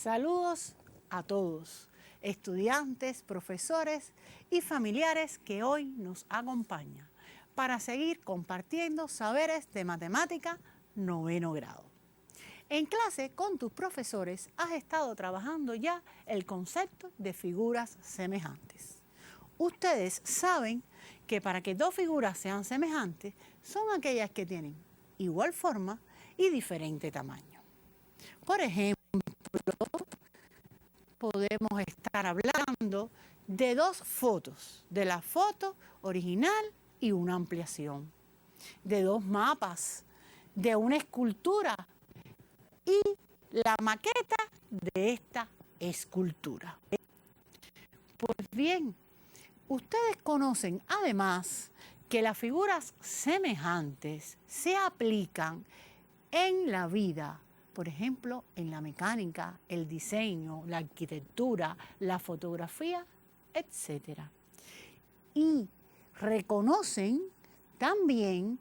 Saludos a todos, estudiantes, profesores y familiares que hoy nos acompañan para seguir compartiendo saberes de matemática 9º grado. En clase con tus profesores has estado trabajando ya el concepto de figuras semejantes. Ustedes saben que para que dos figuras sean semejantes son aquellas que tienen igual forma y diferente tamaño. Por ejemplo, podemos estar hablando de dos fotos, de la foto original y una ampliación, de dos mapas, de una escultura y la maqueta de esta escultura. Pues bien, ustedes conocen además que las figuras semejantes se aplican en la vida. Por ejemplo, en la mecánica, el diseño, la arquitectura, la fotografía, etc. Y reconocen también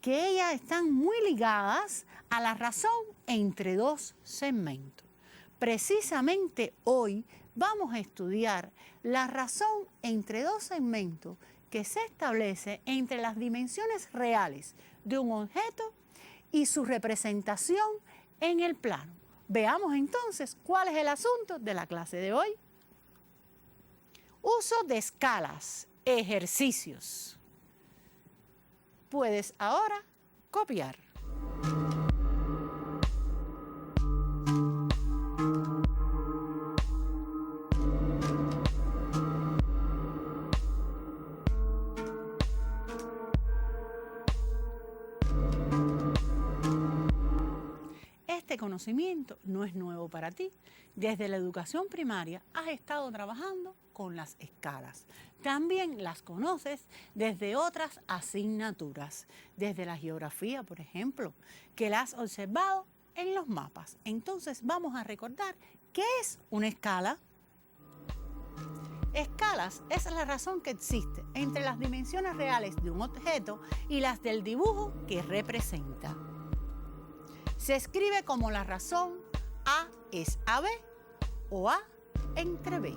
que ellas están muy ligadas a la razón entre dos segmentos. Precisamente hoy vamos a estudiar la razón entre dos segmentos que se establece entre las dimensiones reales de un objeto y su representación en el plano. Veamos entonces cuál es el asunto de la clase de hoy. Uso de escalas, ejercicios. Puedes ahora copiar. Este conocimiento no es nuevo para ti. Desde la educación primaria has estado trabajando con las escalas. También las conoces desde otras asignaturas, desde la geografía, por ejemplo, que la has observado en los mapas. Entonces vamos a recordar qué es una escala. Escalas es la razón que existe entre las dimensiones reales de un objeto y las del dibujo que representa. Se escribe como la razón A es a B o A entre B.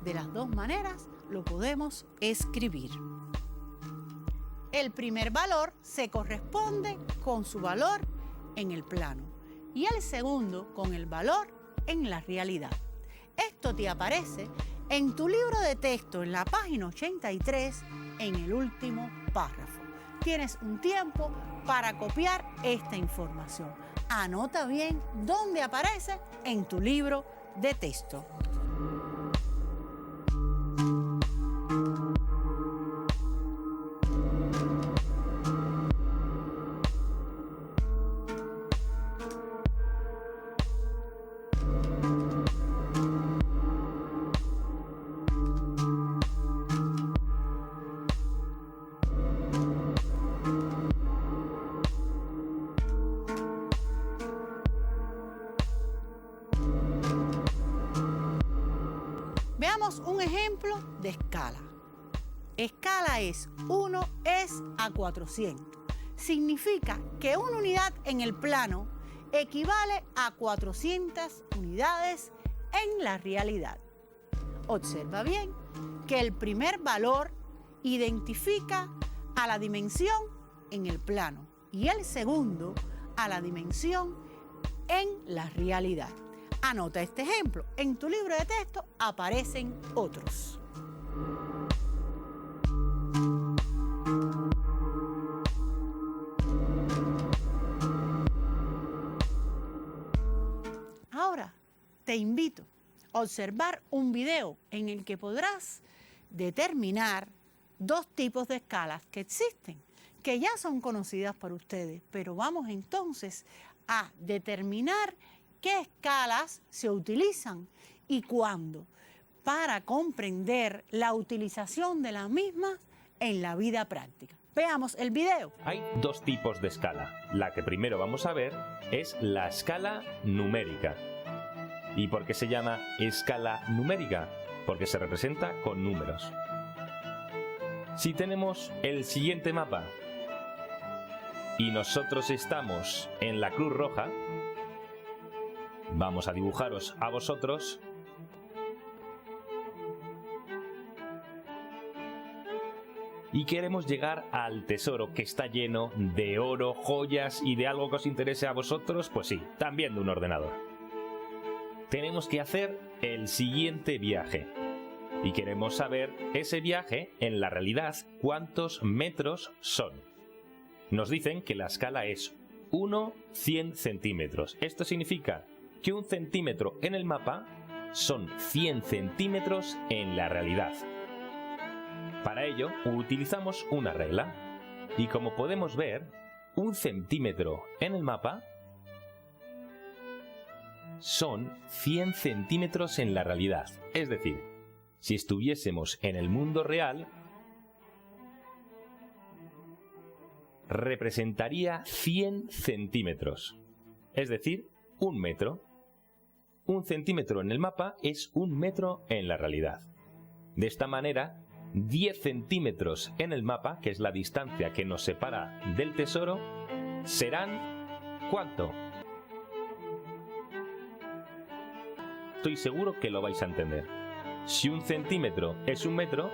De las dos maneras lo podemos escribir. El primer valor se corresponde con su valor en el plano y el segundo con el valor en la realidad. Esto te aparece en tu libro de texto en la página 83 en el último párrafo. Tienes un tiempo para copiar esta información. Anota bien dónde aparece en tu libro de texto. Veamos un ejemplo de escala. Escala es 1 es a 400. Significa que una unidad en el plano equivale a 400 unidades en la realidad. Observa bien que el primer valor identifica a la dimensión en el plano y el segundo a la dimensión en la realidad. Anota este ejemplo. En tu libro de texto aparecen otros. Ahora te invito a observar un video en el que podrás determinar dos tipos de escalas que existen, que ya son conocidas por ustedes, pero vamos entonces a determinar qué escalas se utilizan y cuándo, para comprender la utilización de las mismas en la vida práctica. Veamos el video. Hay dos tipos de escala. La que primero vamos a ver es la escala numérica. ¿Y por qué se llama escala numérica? Porque se representa con números. Si tenemos el siguiente mapa y nosotros estamos en la Cruz Roja, vamos a dibujaros a vosotros y queremos llegar al tesoro que está lleno de oro, joyas y de algo que os interese a vosotros, pues sí, también de un ordenador. Tenemos que hacer el siguiente viaje y queremos saber ese viaje en la realidad cuántos metros son. Nos dicen que la escala es 1/100 centímetros. Esto significa que 1 centímetro en el mapa son 100 centímetros en la realidad. Para ello utilizamos una regla y como podemos ver, 1 centímetro en el mapa son 100 centímetros en la realidad. Es decir, si estuviésemos en el mundo real, representaría 100 centímetros. Es decir, 1 metro. 1 centímetro en el mapa es 1 metro en la realidad. De esta manera, 10 centímetros en el mapa, que es la distancia que nos separa del tesoro, serán ¿cuánto? Estoy seguro que lo vais a entender. Si 1 centímetro es 1 metro,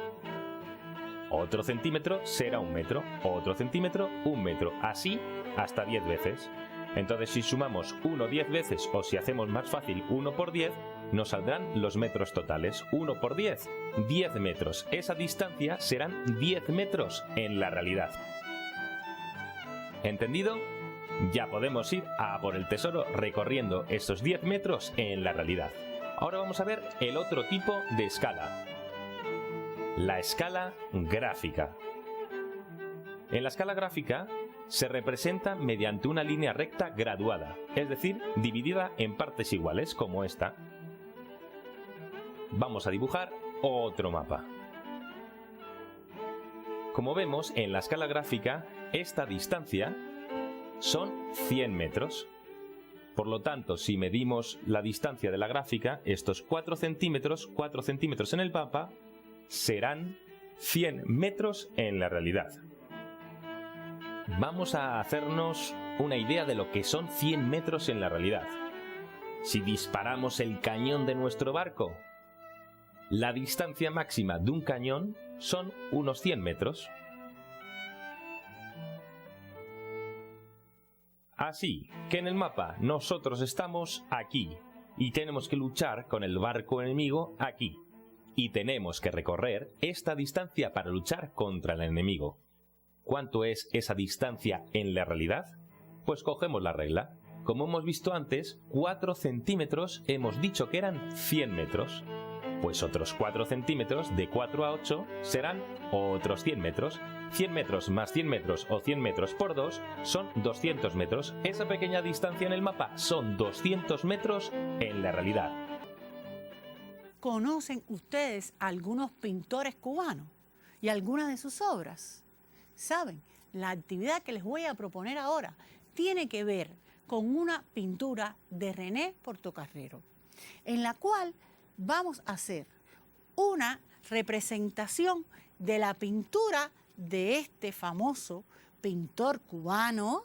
otro centímetro será 1 metro, otro centímetro 1 metro, así hasta 10 veces. Entonces si sumamos 1 10 veces o si hacemos más fácil 1 por 10, nos saldrán los metros totales. 1 por 10, 10 metros. Esa distancia serán 10 metros en la realidad. ¿Entendido? Ya podemos ir a por el tesoro recorriendo esos 10 metros en la realidad. Ahora vamos a ver el otro tipo de escala. La escala gráfica. En la escala gráfica se representa mediante una línea recta graduada, es decir, dividida en partes iguales, como esta. Vamos a dibujar otro mapa. Como vemos, en la escala gráfica, esta distancia son 100 metros. Por lo tanto, si medimos la distancia de la gráfica, estos 4 centímetros en el mapa, serán 100 metros en la realidad. Vamos a hacernos una idea de lo que son 100 metros en la realidad. Si disparamos el cañón de nuestro barco, la distancia máxima de un cañón son unos 100 metros. Así que en el mapa nosotros estamos aquí y tenemos que luchar con el barco enemigo aquí. Y tenemos que recorrer esta distancia para luchar contra el enemigo. ¿Cuánto es esa distancia en la realidad? Pues cogemos la regla. Como hemos visto antes, 4 centímetros hemos dicho que eran 100 metros. Pues otros 4 centímetros de 4 a 8 serán otros 100 metros. 100 metros más 100 metros o 100 metros por 2 son 200 metros. Esa pequeña distancia en el mapa son 200 metros en la realidad. ¿Conocen ustedes algunos pintores cubanos y algunas de sus obras? ¿Saben? La actividad que les voy a proponer ahora tiene que ver con una pintura de René Portocarrero, en la cual vamos a hacer una representación de la pintura de este famoso pintor cubano,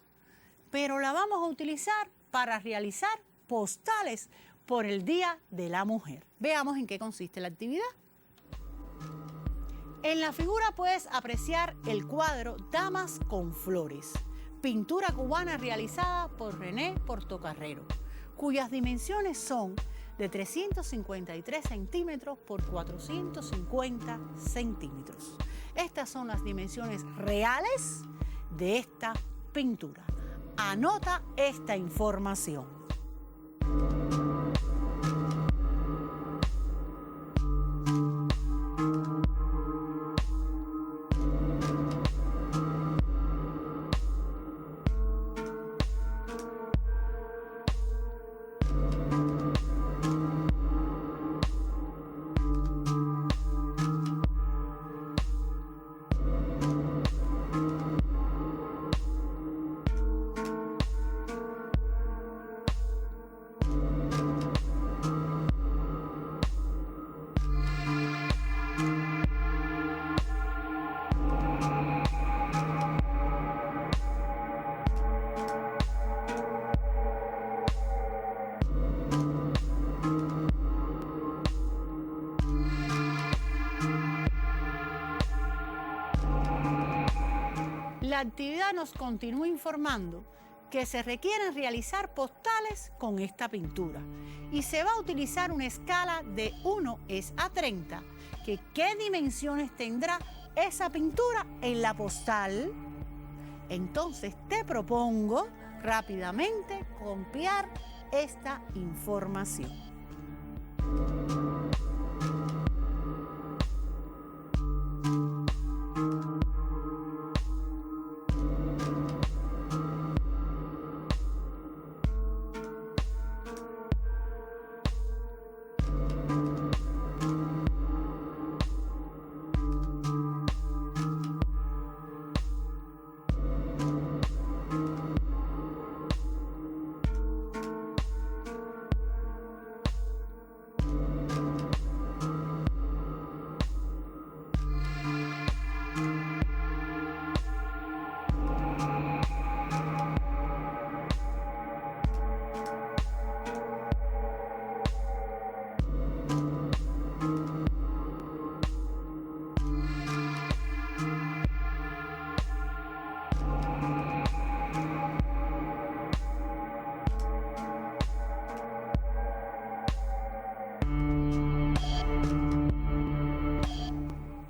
pero la vamos a utilizar para realizar postales por el Día de la Mujer. Veamos en qué consiste la actividad. En la figura puedes apreciar el cuadro Damas con Flores, pintura cubana realizada por René Portocarrero, cuyas dimensiones son de 353 centímetros por 450 centímetros. Estas son las dimensiones reales de esta pintura. Anota esta información. la actividad nos continúa informando que se requieren realizar postales con esta pintura y se va a utilizar una escala de 1:30, que qué dimensiones tendrá esa pintura en la postal. Entonces te propongo rápidamente copiar esta información.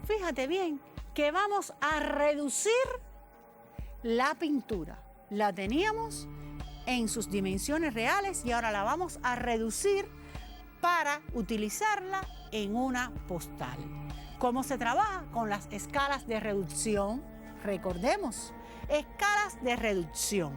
Fíjate bien que vamos a reducir la pintura. La teníamos en sus dimensiones reales y ahora la vamos a reducir para utilizarla en una postal. ¿Cómo se trabaja? Con las escalas de reducción. Recordemos, escalas de reducción.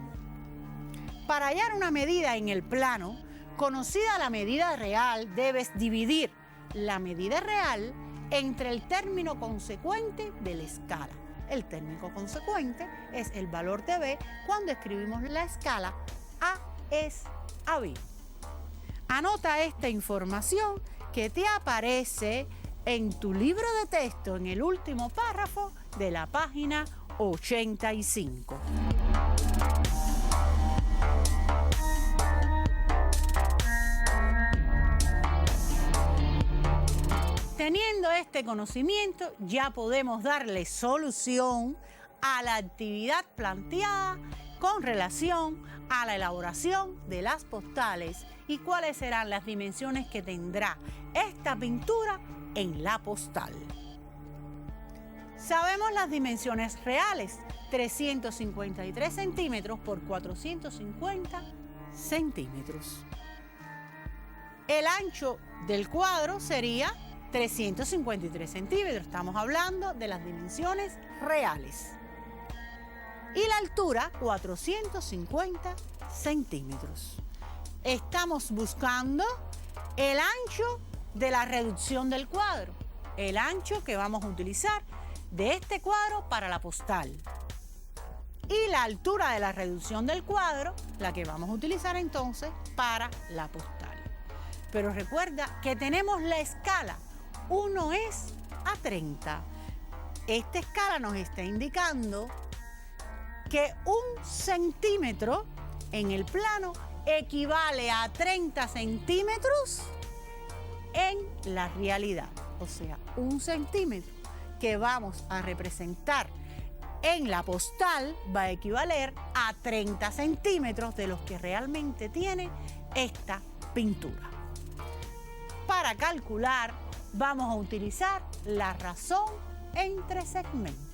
Para hallar una medida en el plano, conocida la medida real, debes dividir la medida real entre el término consecuente de la escala. El término consecuente es el valor de B cuando escribimos la escala A es a B. Anota esta información que te aparece en tu libro de texto en el último párrafo de la página 85. Teniendo este conocimiento, ya podemos darle solución a la actividad planteada con relación a la elaboración de las postales y cuáles serán las dimensiones que tendrá esta pintura en la postal. Sabemos las dimensiones reales, 353 centímetros por 450 centímetros. El ancho del cuadro sería 353 centímetros, estamos hablando de las dimensiones reales. Y la altura, 450 centímetros. Estamos buscando el ancho de la reducción del cuadro, el ancho que vamos a utilizar de este cuadro para la postal. Y la altura de la reducción del cuadro, la que vamos a utilizar entonces para la postal. Pero recuerda que tenemos la escala 1:30. Esta escala nos está indicando que 1 centímetro en el plano equivale a 30 centímetros en la realidad. O sea, 1 centímetro que vamos a representar en la postal va a equivaler a 30 centímetros de los que realmente tiene esta pintura. Para calcular, vamos a utilizar la razón entre segmentos.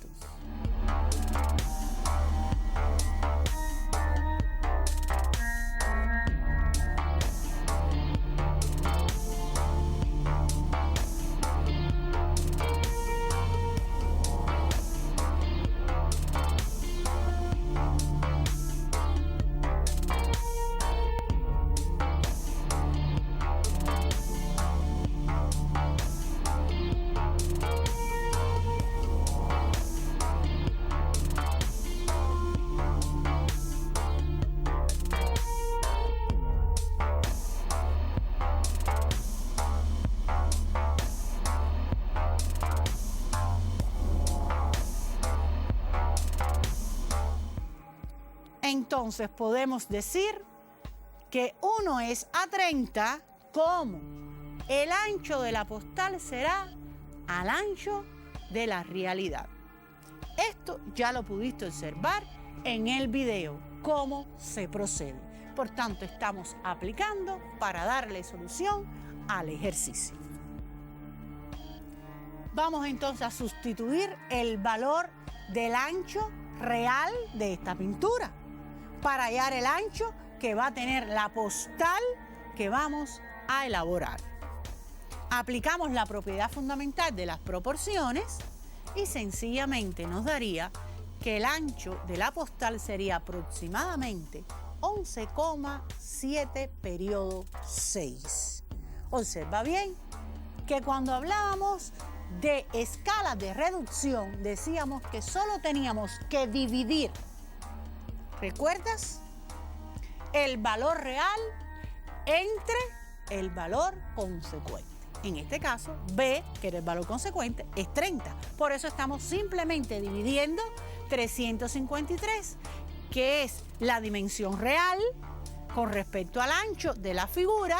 Entonces podemos decir que 1:30, como el ancho de la postal será al ancho de la realidad. Esto ya lo pudiste observar en el video, cómo se procede. Por tanto, estamos aplicando para darle solución al ejercicio. Vamos entonces a sustituir el valor del ancho real de esta pintura para hallar el ancho que va a tener la postal que vamos a elaborar. Aplicamos la propiedad fundamental de las proporciones y sencillamente nos daría que el ancho de la postal sería aproximadamente 11,7 periodo 6. Observa bien que cuando hablábamos de escala de reducción decíamos que solo teníamos que dividir, ¿recuerdas?, el valor real entre el valor consecuente. En este caso, B, que era el valor consecuente, es 30. Por eso estamos simplemente dividiendo 353, que es la dimensión real con respecto al ancho de la figura,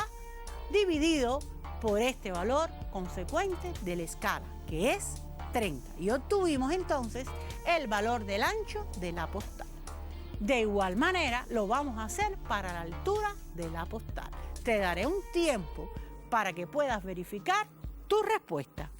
dividido por este valor consecuente de la escala, que es 30. Y obtuvimos entonces el valor del ancho de la postal. De igual manera lo vamos a hacer para la altura de la postal. Te daré un tiempo para que puedas verificar tu respuesta.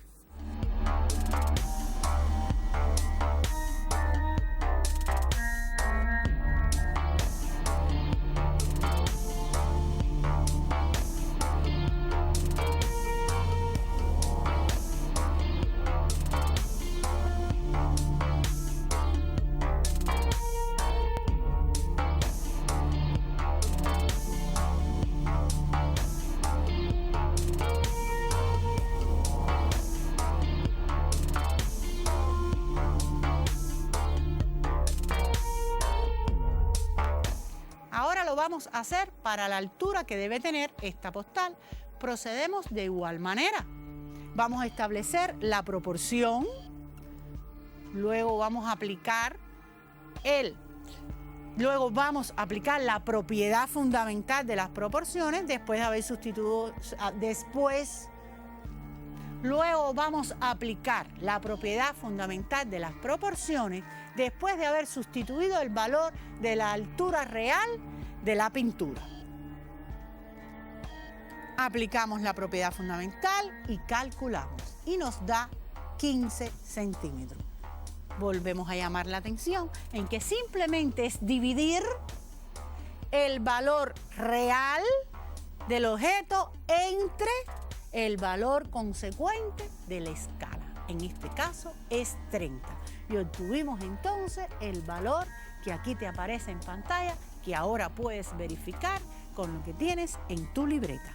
Vamos a hacer para la altura que debe tener esta postal. Procedemos de igual manera. Vamos a establecer la proporción, luego vamos a aplicar la propiedad fundamental de las proporciones después de haber sustituido luego vamos a aplicar la propiedad fundamental de las proporciones después de haber sustituido el valor de la altura real de la pintura. Aplicamos la propiedad fundamental y calculamos y nos da 15 centímetros. Volvemos a llamar la atención en que simplemente es dividir el valor real del objeto entre el valor consecuente de la escala. En este caso es 30. Y obtuvimos entonces el valor que aquí te aparece en pantalla, que ahora puedes verificar con lo que tienes en tu libreta.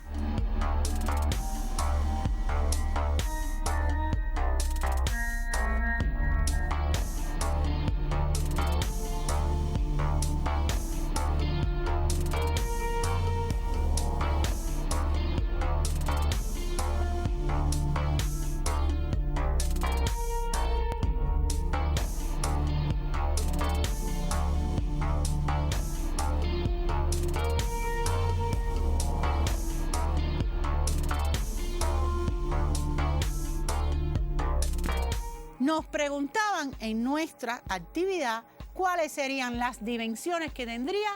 Nos preguntaban en nuestra actividad cuáles serían las dimensiones que tendría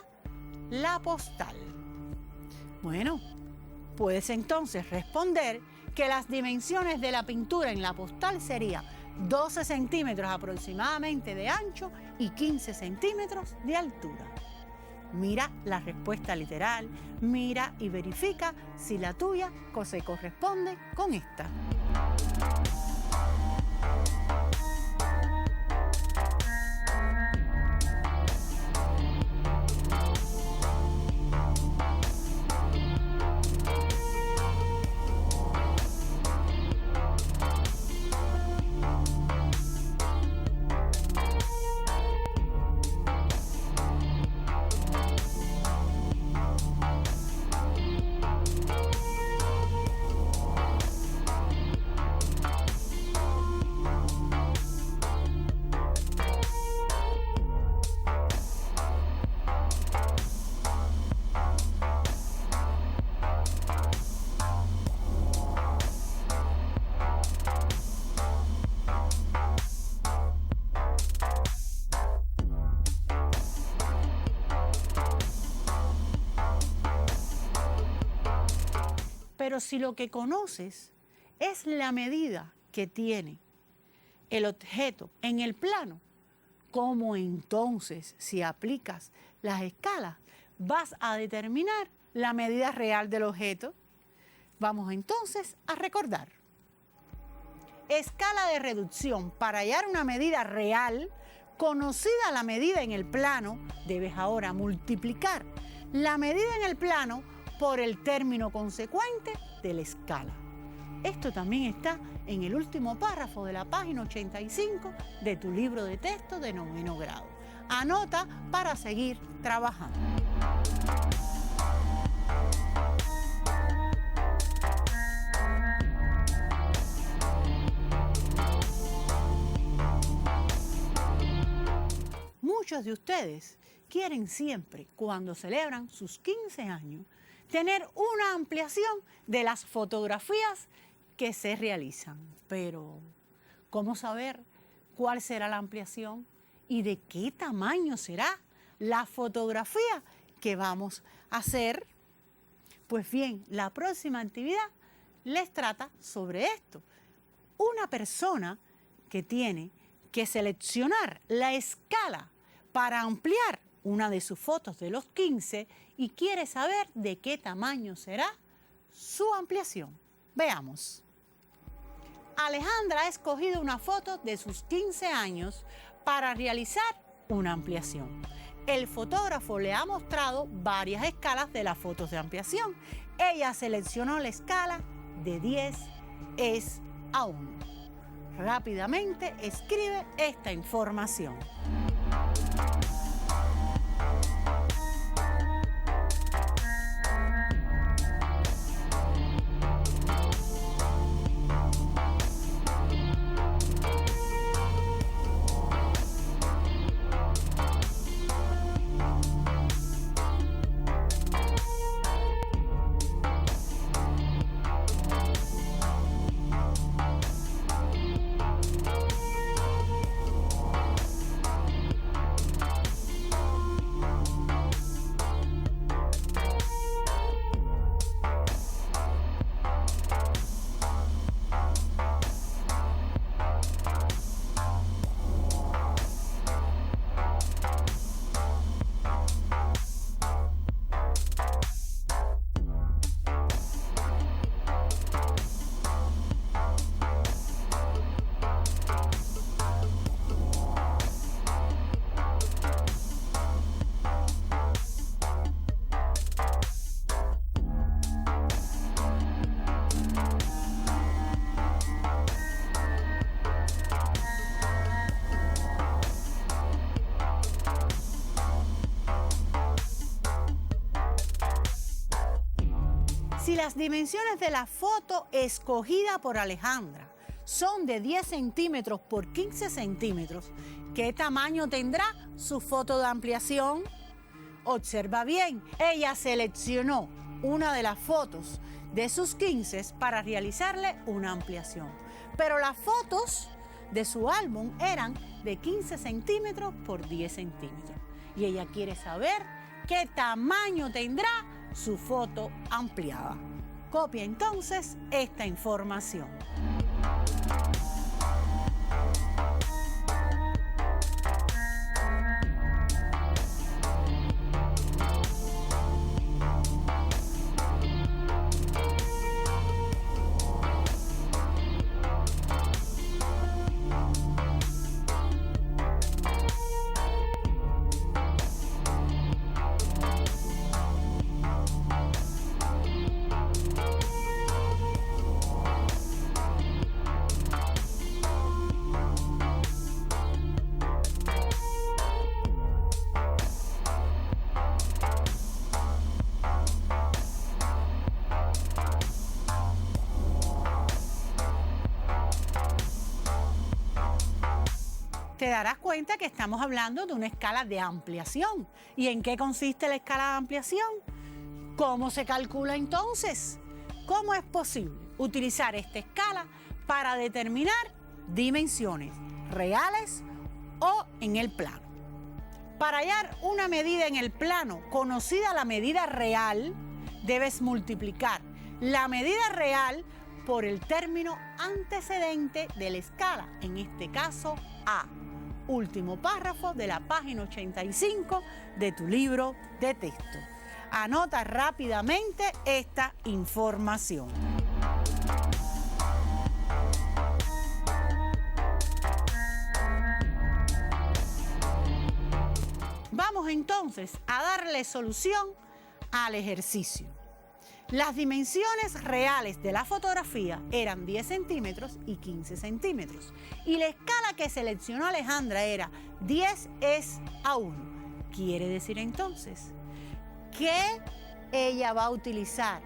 la postal. Bueno, puedes entonces responder que las dimensiones de la pintura en la postal serían 12 centímetros aproximadamente de ancho y 15 centímetros de altura. Mira la respuesta literal, mira y verifica si la tuya se corresponde con esta. Pero si lo que conoces es la medida que tiene el objeto en el plano, ¿cómo entonces, si aplicas las escalas, vas a determinar la medida real del objeto? Vamos entonces a recordar. Escala de reducción. Para hallar una medida real, conocida la medida en el plano, debes ahora multiplicar la medida en el plano por el término consecuente de la escala. Esto también está en el último párrafo de la página 85 de tu libro de texto de 9º grado. Anota para seguir trabajando. Muchos de ustedes quieren siempre, cuando celebran sus 15 años, tener una ampliación de las fotografías que se realizan. Pero, ¿cómo saber cuál será la ampliación y de qué tamaño será la fotografía que vamos a hacer? Pues bien, la próxima actividad les trata sobre esto. Una persona que tiene que seleccionar la escala para ampliar una de sus fotos de los 15 y quiere saber de qué tamaño será su ampliación. Veamos. Alejandra ha escogido una foto de sus 15 años para realizar una ampliación. El fotógrafo le ha mostrado varias escalas de las fotos de ampliación. Ella seleccionó la escala de 10:1. Rápidamente escribe esta información. Si las dimensiones de la foto escogida por Alejandra son de 10 centímetros por 15 centímetros, ¿qué tamaño tendrá su foto de ampliación? Observa bien, ella seleccionó una de las fotos de sus 15 para realizarle una ampliación. Pero las fotos de su álbum eran de 15 centímetros por 10 centímetros. Y ella quiere saber qué tamaño tendrá su foto ampliada. Copia entonces esta información. Te darás cuenta que estamos hablando de una escala de ampliación. ¿Y en qué consiste la escala de ampliación? ¿Cómo se calcula entonces? ¿Cómo es posible utilizar esta escala para determinar dimensiones reales o en el plano? Para hallar una medida en el plano conocida la medida real, debes multiplicar la medida real por el término antecedente de la escala, en este caso A. Último párrafo de la página 85 de tu libro de texto. Anota rápidamente esta información. Vamos entonces a darle solución al ejercicio. Las dimensiones reales de la fotografía eran 10 centímetros y 15 centímetros. Y la escala que seleccionó Alejandra era 10:1. Quiere decir entonces que ella va a utilizar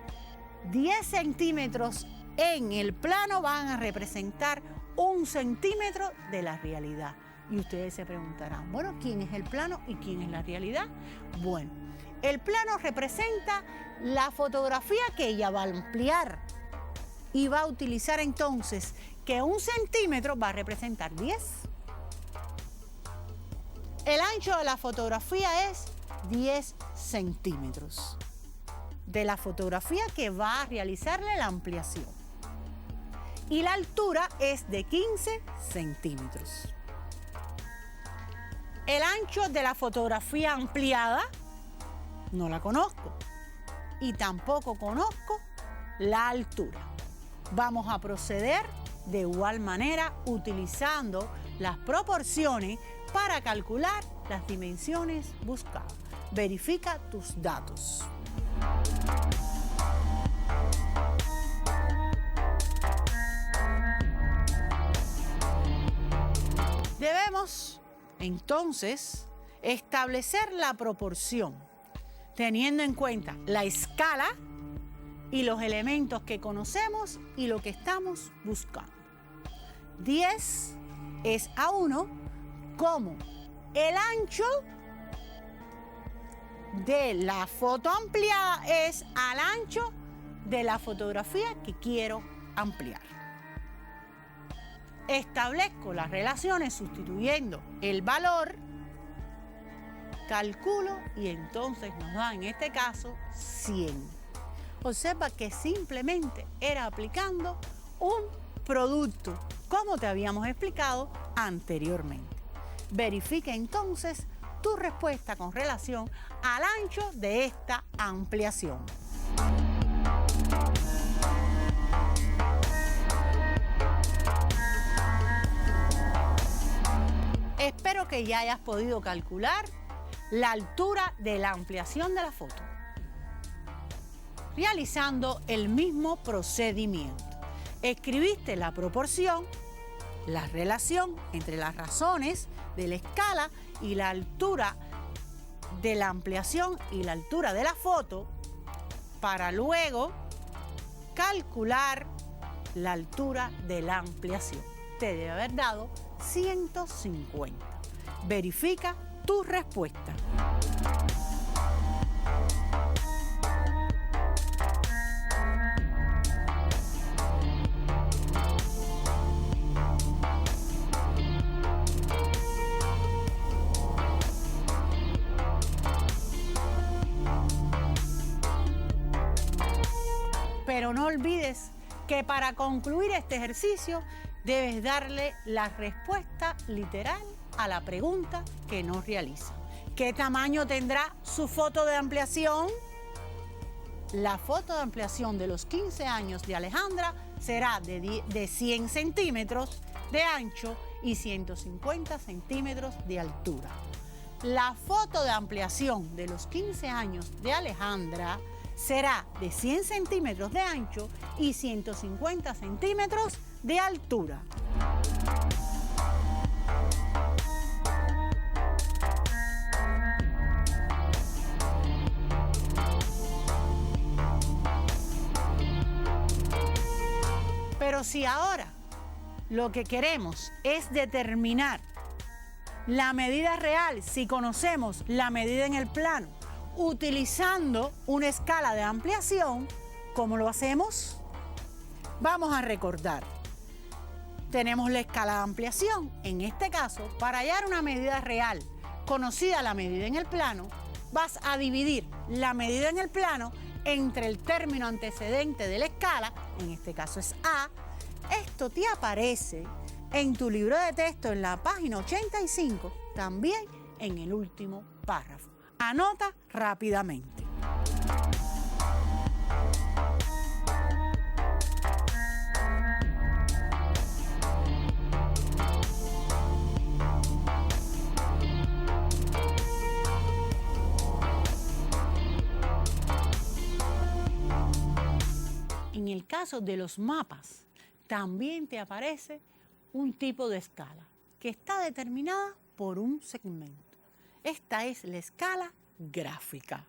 10 centímetros en el plano, van a representar 1 centímetro de la realidad. Y ustedes se preguntarán, bueno, ¿quién es el plano y quién es la realidad? Bueno, el plano representa la fotografía que ella va a ampliar y va a utilizar entonces que 1 centímetro va a representar 10. El ancho de la fotografía es 10 centímetros de la fotografía que va a realizarle la ampliación. Y la altura es de 15 centímetros. El ancho de la fotografía ampliada no la conozco y tampoco conozco la altura. Vamos a proceder de igual manera utilizando las proporciones para calcular las dimensiones buscadas. Verifica tus datos. Debemos entonces establecer la proporción, teniendo en cuenta la escala y los elementos que conocemos y lo que estamos buscando. 10:1, como el ancho de la foto ampliada es al ancho de la fotografía que quiero ampliar. Establezco las relaciones sustituyendo el valor, calculo y entonces nos da en este caso 100. Observa que simplemente era aplicando un producto, como te habíamos explicado anteriormente. Verifica entonces tu respuesta con relación al ancho de esta ampliación. Espero que ya hayas podido calcular la altura de la ampliación de la foto, realizando el mismo procedimiento. Escribiste la proporción, la relación entre las razones de la escala y la altura de la ampliación y la altura de la foto, para luego calcular la altura de la ampliación. Te debe haber dado 150. Verifica tu respuesta. Pero no olvides que para concluir este ejercicio debes darle la respuesta literal a la pregunta que nos realiza. ¿Qué tamaño tendrá su foto de ampliación? La foto de ampliación de los 15 años de Alejandra será de 100 centímetros de ancho y 150 centímetros de altura. La foto de ampliación de los 15 años de Alejandra será de 100 centímetros de ancho y 150 centímetros de altura. Pero si ahora lo que queremos es determinar la medida real, si conocemos la medida en el plano, utilizando una escala de ampliación, ¿cómo lo hacemos? Vamos a recordar. Tenemos la escala de ampliación. En este caso, para hallar una medida real, conocida la medida en el plano, vas a dividir la medida en el plano entre el término antecedente de la escala, en este caso es A, esto te aparece en tu libro de texto en la página 85, también en el último párrafo. Anota rápidamente. En el caso de los mapas, también te aparece un tipo de escala que está determinada por un segmento. Esta es la escala gráfica.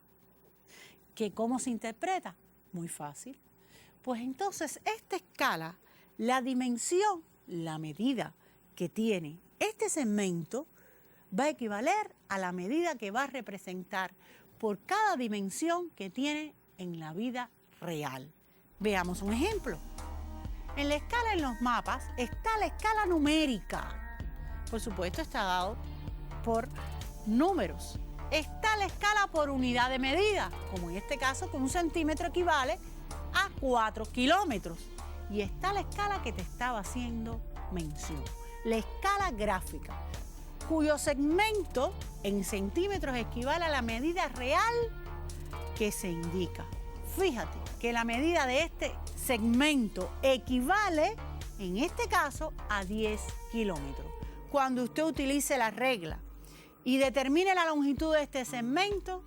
¿Que cómo se interpreta? Muy fácil. Pues entonces esta escala, la dimensión, la medida que tiene este segmento, va a equivaler a la medida que va a representar por cada dimensión que tiene en la vida real. Veamos un ejemplo. En la escala en los mapas está la escala numérica. Por supuesto, está dado por números. Está la escala por unidad de medida, como en este caso, que un centímetro equivale a 4 kilómetros. Y está la escala que te estaba haciendo mención, la escala gráfica, cuyo segmento en centímetros equivale a la medida real que se indica. Fíjate que la medida de este segmento equivale, en este caso, a 10 kilómetros. Cuando usted utilice la regla y determine la longitud de este segmento,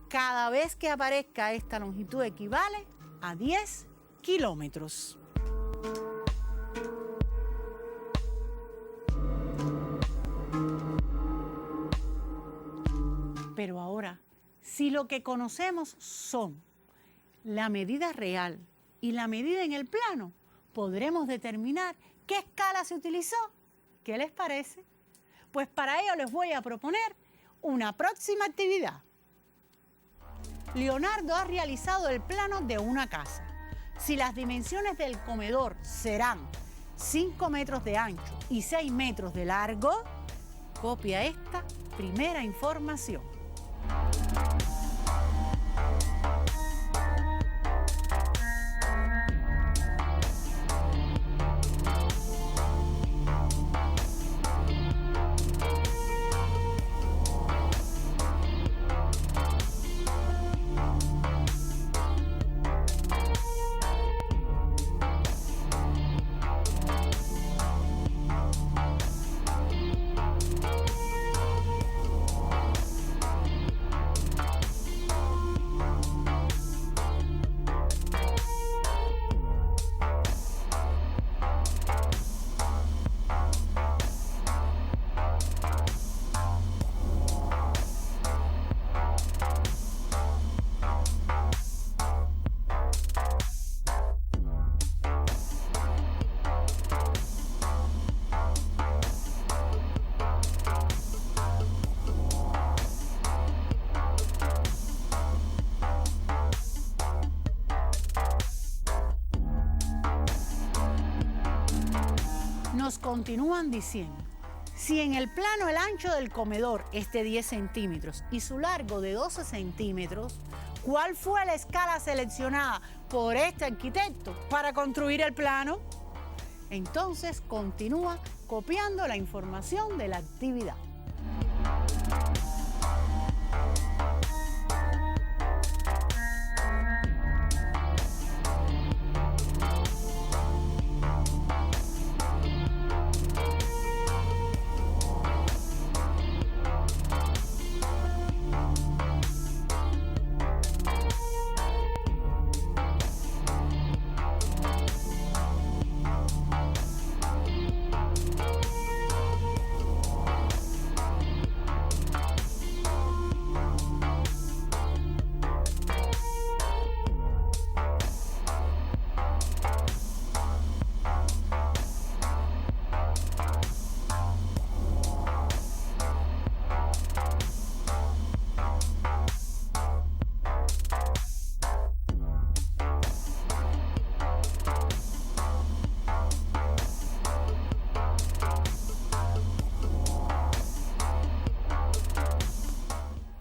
cada vez que aparezca esta longitud equivale a 10 kilómetros. Pero ahora, si lo que conocemos son la medida real y la medida en el plano, podremos determinar qué escala se utilizó. ¿Qué les parece? Pues para ello les voy a proponer una próxima actividad. Leonardo ha realizado el plano de una casa. Si las dimensiones del comedor serán 5 metros de ancho y 6 metros de largo, copia esta primera información. Nos continúan diciendo, si en el plano el ancho del comedor es de 10 centímetros y su largo de 12 centímetros, ¿cuál fue la escala seleccionada por este arquitecto para construir el plano? Entonces continúa copiando la información de la actividad.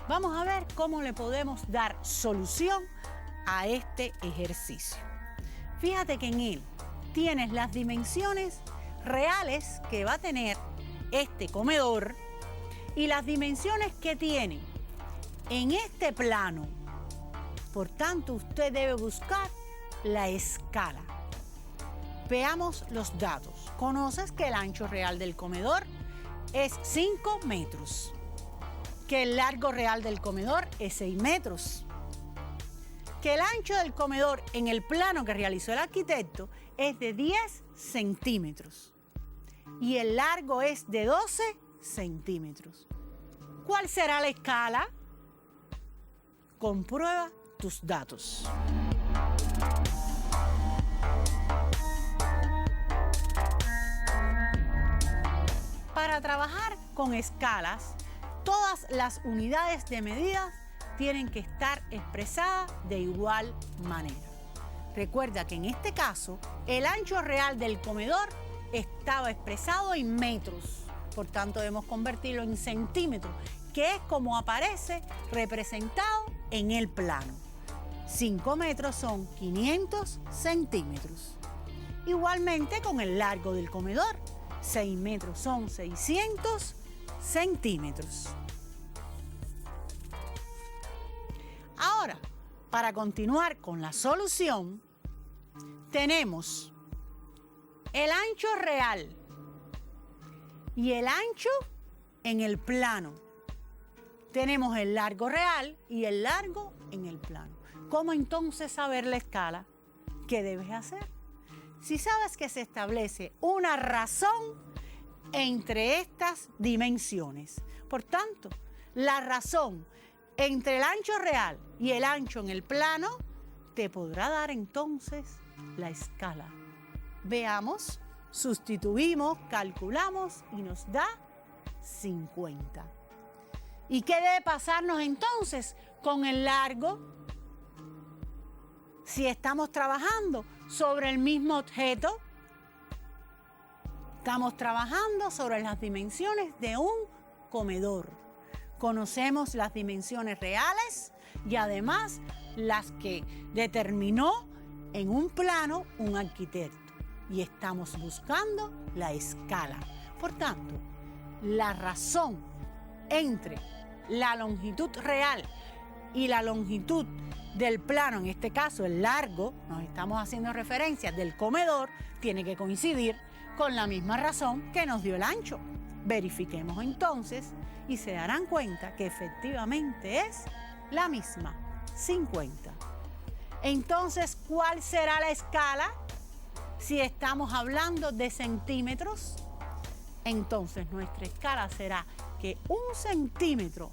Vamos a ver cómo le podemos dar solución a este ejercicio. Fíjate que en él tienes las dimensiones reales que va a tener este comedor y las dimensiones que tiene en este plano. Por tanto, usted debe buscar la escala. Veamos los datos. Conoces que el ancho real del comedor es 5 metros, que el largo real del comedor es 6 metros, que el ancho del comedor en el plano que realizó el arquitecto es de 10 centímetros y el largo es de 12 centímetros. ¿Cuál será la escala? Comprueba tus datos. Para trabajar con escalas, todas las unidades de medida tienen que estar expresadas de igual manera. Recuerda que en este caso, el ancho real del comedor estaba expresado en metros, por tanto debemos convertirlo en centímetros, que es como aparece representado en el plano. 5 metros son 500 centímetros. Igualmente con el largo del comedor, 6 metros son 600 centímetros. Ahora, para continuar con la solución, tenemos el ancho real y el ancho en el plano. Tenemos el largo real y el largo en el plano. ¿Cómo entonces saber la escala? ¿Qué debes hacer? Si sabes que se establece una razón entre estas dimensiones, por tanto, la razón entre el ancho real y el ancho en el plano te podrá dar entonces la escala. Veamos, sustituimos, calculamos y nos da 50. ¿Y qué debe pasarnos entonces con el largo? Si estamos trabajando sobre el mismo objeto, estamos trabajando sobre las dimensiones de un comedor. Conocemos las dimensiones reales y además las que determinó en un plano un arquitecto. Y estamos buscando la escala. Por tanto, la razón entre la longitud real y la longitud del plano, en este caso el largo, nos estamos haciendo referencia del comedor, tiene que coincidir con la misma razón que nos dio el ancho. Verifiquemos entonces y se darán cuenta que efectivamente es la misma, 50. Entonces, ¿cuál será la escala? Si estamos hablando de centímetros, entonces nuestra escala será que 1 centímetro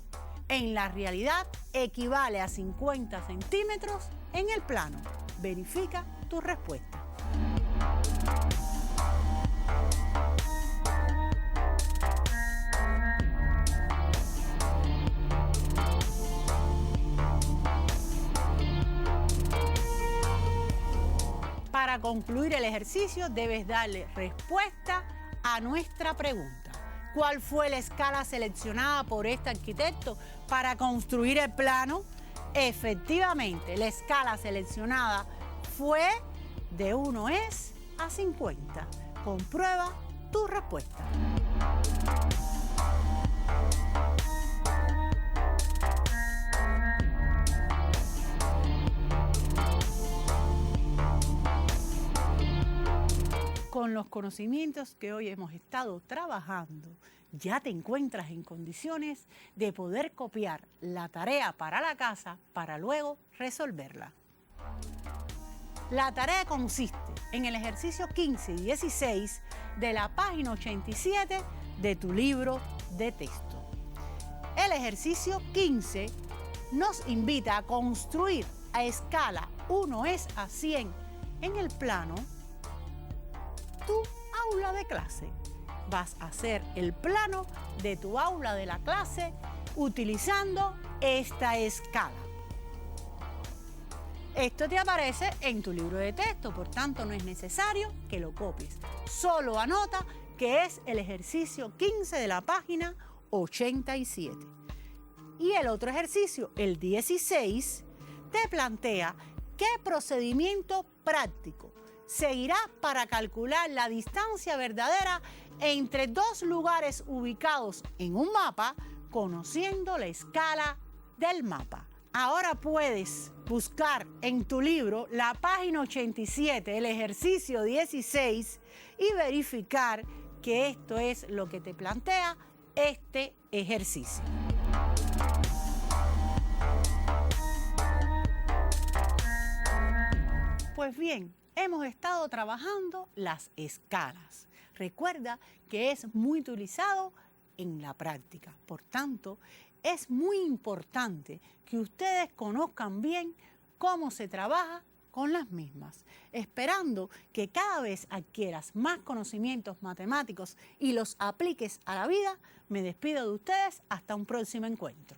en la realidad equivale a 50 centímetros en el plano. Verifica tu respuesta. Para concluir el ejercicio debes darle respuesta a nuestra pregunta. ¿Cuál fue la escala seleccionada por este arquitecto para construir el plano? Efectivamente, la escala seleccionada fue de 1:50. Comprueba tu respuesta. Con los conocimientos que hoy hemos estado trabajando, ya te encuentras en condiciones de poder copiar la tarea para la casa para luego resolverla. La tarea consiste en el ejercicio 15 y 16 de la página 87 de tu libro de texto. El ejercicio 15 nos invita a construir a escala 1:100 en el plano tu aula de clase. Vas a hacer el plano de tu aula de la clase utilizando esta escala. Esto te aparece en tu libro de texto, por tanto no es necesario que lo copies. Solo anota que es el ejercicio 15 de la página 87. Y el otro ejercicio, el 16, te plantea ¿Qué procedimiento práctico seguirás para calcular la distancia verdadera entre dos lugares ubicados en un mapa, conociendo la escala del mapa? Ahora puedes buscar en tu libro la página 87, el ejercicio 16, y verificar que esto es lo que te plantea este ejercicio. Pues bien, hemos estado trabajando las escalas. Recuerda que es muy utilizado en la práctica. Por tanto, es muy importante que ustedes conozcan bien cómo se trabaja con las mismas, esperando que cada vez adquieras más conocimientos matemáticos y los apliques a la vida. Me despido de ustedes hasta un próximo encuentro.